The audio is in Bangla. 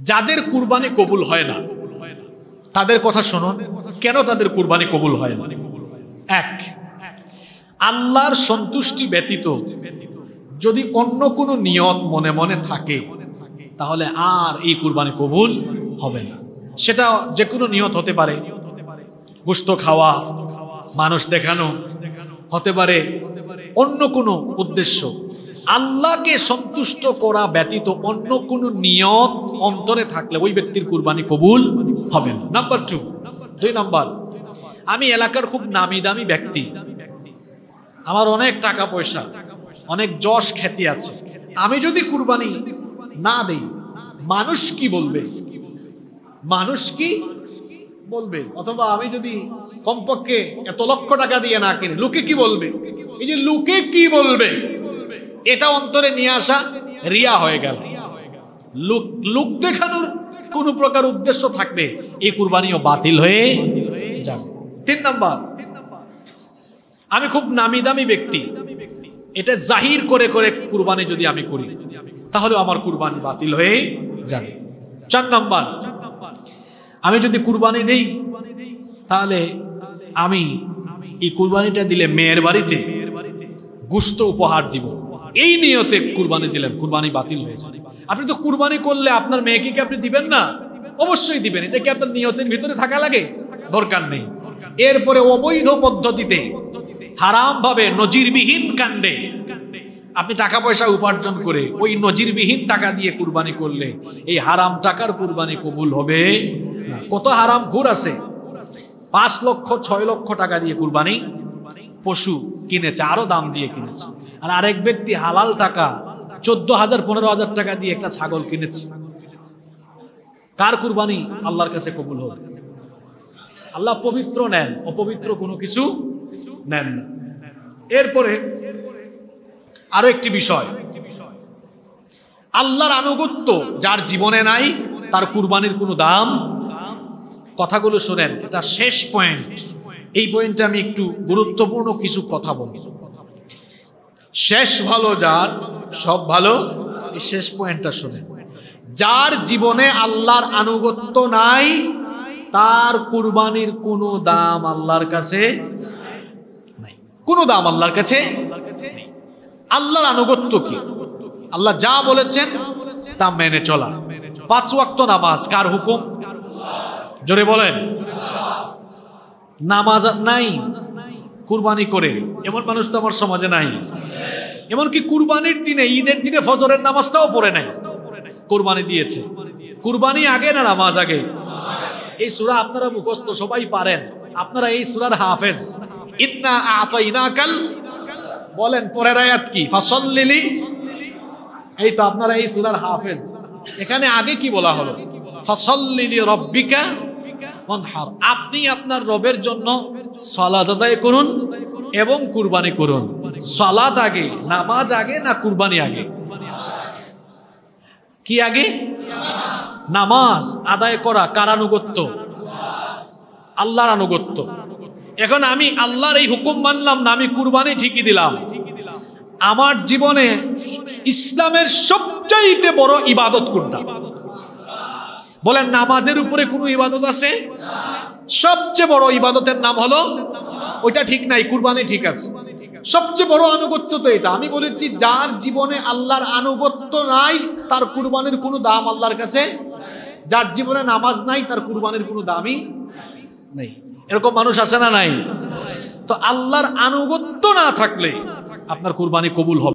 যাদের কুরবানি কবুল হয় না তাদের কথা শুনুন, কেন তাদের কুরবানি কবুল হয় না। এক, আল্লাহর সন্তুষ্টি ব্যতীত যদি অন্য কোনো নিয়ত মনে মনে থাকে তাহলে আর এই কুরবানি কবুল হবে না। সেটা যে কোনো নিয়ত হতে পারে, গোশত খাওয়া, মানুষ দেখানো, হতে পারে অন্য কোনো উদ্দেশ্য। আল্লাহকে সন্তুষ্ট করা ব্যতীত অন্য কোনো নিয়ত অন্তরে থাকলে ওই ব্যক্তির কুরবানি কবুল হবে না। নাম্বার 2, 2 নাম্বার, আমি এলাকার খুব নামি দামি ব্যক্তি, আমার অনেক টাকা পয়সা, অনেক যশ খ্যাতি আছে, আমি যদি কুরবানি না দেই মানুষ কি বলবে, মানুষ কি বলবে, অথবা আমি যদি কমপক্ষে এত লক্ষ টাকা দিয়ে না কিনে লোকে কি বলবে, এই যে লোকে কি বলবে এটা অন্তরে নিয়ে আসা রিয়া হয়ে গেল। লোক দেখানোর কোন প্রকার উদ্দেশ্য থাকবে এই কুরবানিও বাতিল হয়ে যাবে। 3 নাম্বার, আমি খুব নামি দামি ব্যক্তি, এটা জাহির করে করে কুরবানি যদি আমি করি তাহলে আমার কুরবানি বাতিল হয়ে যাবে। 4 নাম্বার, আমি যদি কুরবানি দেই তাহলে আমি এই কুরবানিটা দিলে মেয়ের বাড়িতে গোশত উপহার দিব, এই নিয়তে কুরবানি দিলেন, কুরবানি বাতিল হয়ে যাবে। আপনি তো কুরবানি করলে আপনার মেয়েকে কি আপনি দিবেন না? অবশ্যই দিবেন। এটা কি আপনার নিয়তের ভিতরে থাকা লাগে? দরকার নেই। এরপরে অবৈধ পদ্ধতিতে হারাম ভাবে নজিরবিহীন কাণ্ডে আপনি টাকা পয়সা উপার্জন করে ওই নজিরবিহীন টাকা দিয়ে কুরবানি করলে এই হারাম টাকার কুরবানি কবুল হবে না। কত হারাম ঘুর আছে, 5 লক্ষ 6 লক্ষ টাকা দিয়ে কুরবানি পশু কিনেছে, আরো দাম দিয়ে কিনেছে, আর আরেক ব্যক্তি হালাল টাকা 14,000 15,000 টাকা দিয়ে একটা ছাগল কিনেছে। কার কুরবানি আল্লাহর কাছে কবুল হবে? আল্লাহ পবিত্র নেন, অপবিত্র কোনো কিছু নেন না। এরপরে আরো একটি বিষয়, আল্লাহর আনুগত্য যার জীবনে নাই তার কুরবানির কোনো দাম। কথাগুলো শোনেন, এটা শেষ পয়েন্ট। এই পয়েন্টে আমি একটু গুরুত্বপূর্ণ কিছু কথা বলব। শেষ ভালো যার, সব ভালো, এই শেষ পয়েন্টটা শোনেন। যার জীবনে আল্লাহর আনুগত্য নাই তার কুরবানির কোনো দাম আল্লাহর কাছে নাই, কোনো দাম আল্লাহর কাছে নেই। আল্লাহর আনুগত্য কি? আল্লাহ যা বলেছেন তা মেনে চলা। 5 ওয়াক্ত নামাজ কার হুকুম? জোরে বলেন। নামাজ নাই, কুরবানি করে এমন মানুষ তো আমার সমাজে নাই। এমনকি কুরবানির দিনে, ঈদের দিনে ফজরের নামাজটাও পড়ে নাই, কুরবানি দিয়েছে। কুরবানি আগে না নামাজ আগে? এই সূরা আপনারা মুখস্থ সবাই পারেন, আপনারা এই সূরার হাফেজ। ইন্না আতাইনাকাল, বলেন পরের আয়াত কি? ফাসাল্লি, এই তো আপনারা এই সূরার হাফেজ। এখানে আগে কি বলা হলো? ফাসাল্লি লিরাব্বিকা ওয়ানহার, আপনি আপনার রবের জন্য সালাত আদায় করুন এবং কুরবানি করুন। সালাত আগে, নামাজ আগে না কুরবানি আগে? কি আগে? নামাজ আদায় করা কার আনুগত্য? আল্লাহর আনুগত্য। এখন আমি আল্লাহর এই হুকুম মানলাম না, আমি কুরবানি ঠিকই দিলাম। আমার জীবনে ইসলামের সবচাইতে বড় ইবাদত কোনটা? বলেন, নামাজের উপরে কোনো ইবাদত আছে? সবচেয়ে বড় ইবাদতের নাম হলো, ওইটা ঠিক নাই, কুরবানি ঠিক আছে। সবচেয়ে বড় আনুগত্য তো এটা। আমি বলেছি যার জীবনে আল্লাহর আনুগত্য নাই তার কুরবানির কোনো দাম আল্লাহর কাছে। যার জীবনে নামাজ নাই তার কুরবানির কোনো দামই নেই। এরকম মানুষ আছে না নাই? তো আল্লাহর আনুগত্য না থাকলে আপনার কুরবানি কবুল হবে।